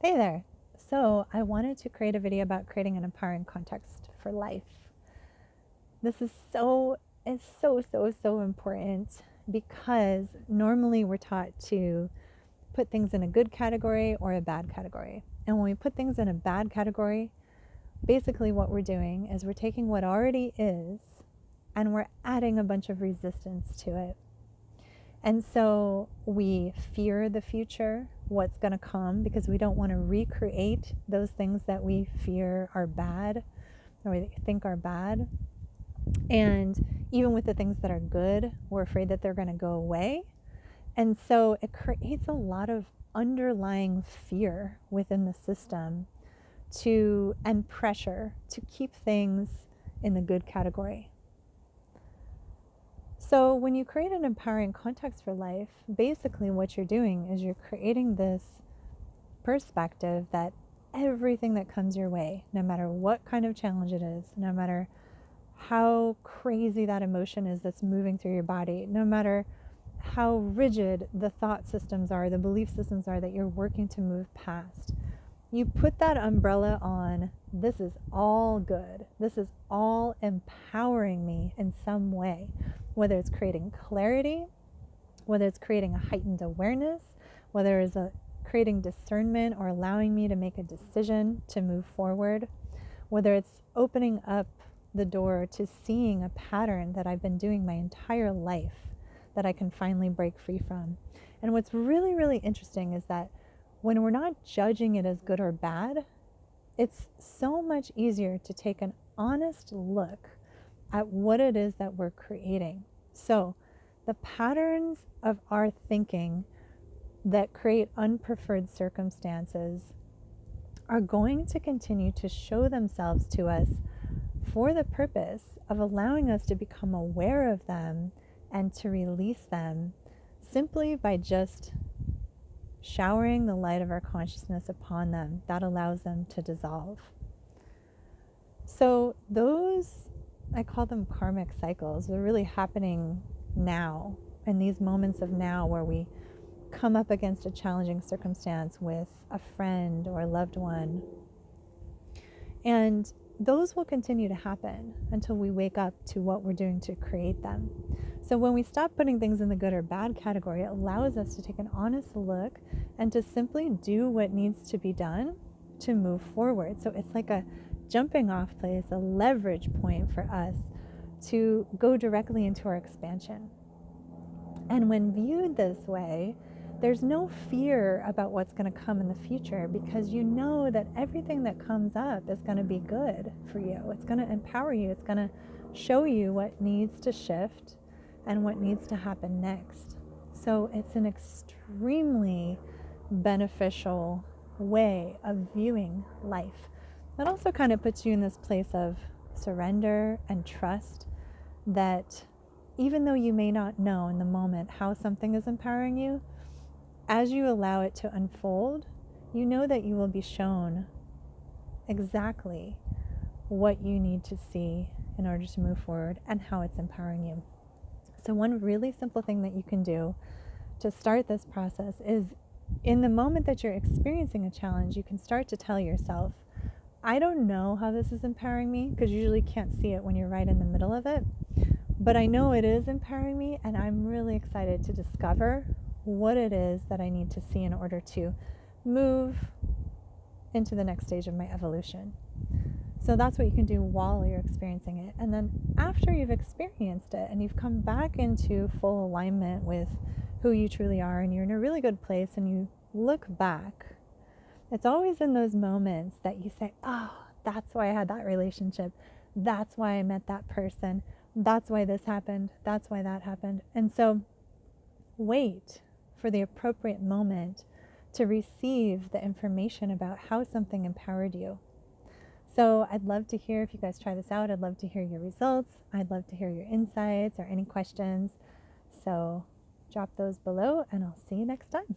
Hey there. So I wanted to create a video about creating an empowering context for life. This is so important because normally we're taught to put things in a good category or a bad category. And when we put things in a bad category, basically what we're doing is we're taking what already is and we're adding a bunch of resistance to it. And so we fear the future, what's going to come, because we don't want to recreate those things that we fear are bad or we think are bad. And even with the things that are good, we're afraid that they're going to go away. And so it creates a lot of underlying fear within the system and pressure to keep things in the good category. So when you create an empowering context for life, basically what you're doing is you're creating this perspective that everything that comes your way, no matter what kind of challenge it is, no matter how crazy that emotion is that's moving through your body, no matter how rigid the thought systems are, the belief systems are that you're working to move past, you put that umbrella on. This is all good. This is all empowering me in some way, whether it's creating clarity, whether it's creating a heightened awareness, whether it's creating discernment or allowing me to make a decision to move forward, whether it's opening up the door to seeing a pattern that I've been doing my entire life that I can finally break free from. And what's really, really interesting is that when we're not judging it as good or bad, it's so much easier to take an honest look at what it is that we're creating. So the patterns of our thinking that create unpreferred circumstances are going to continue to show themselves to us for the purpose of allowing us to become aware of them and to release them simply by just showering the light of our consciousness upon them. That allows them to dissolve. So those, I call them karmic cycles, they're really happening now, in these moments of now where we come up against a challenging circumstance with a friend or a loved one. And those will continue to happen until we wake up to what we're doing to create them. So when we stop putting things in the good or bad category, it allows us to take an honest look and to simply do what needs to be done to move forward. So it's like a jumping off place, a leverage point for us to go directly into our expansion. And when viewed this way, there's no fear about what's going to come in the future, because you know that everything that comes up is going to be good for you. It's going to empower you. It's going to show you what needs to shift and what needs to happen next. So it's an extremely beneficial way of viewing life. That also kind of puts you in this place of surrender and trust that even though you may not know in the moment how something is empowering you, as you allow it to unfold, you know that you will be shown exactly what you need to see in order to move forward and how it's empowering you. So one really simple thing that you can do to start this process is, in the moment that you're experiencing a challenge, you can start to tell yourself, I don't know how this is empowering me, because you usually can't see it when you're right in the middle of it, but I know it is empowering me, and I'm really excited to discover what it is that I need to see in order to move into the next stage of my evolution. So that's what you can do while you're experiencing it. And then after you've experienced it and you've come back into full alignment with who you truly are and you're in a really good place and you look back, it's always in those moments that you say, oh, that's why I had that relationship. That's why I met that person. That's why this happened. That's why that happened. And so wait for the appropriate moment to receive the information about how something empowered you. So I'd love to hear if you guys try this out. I'd love to hear your results. I'd love to hear your insights or any questions. So drop those below and I'll see you next time.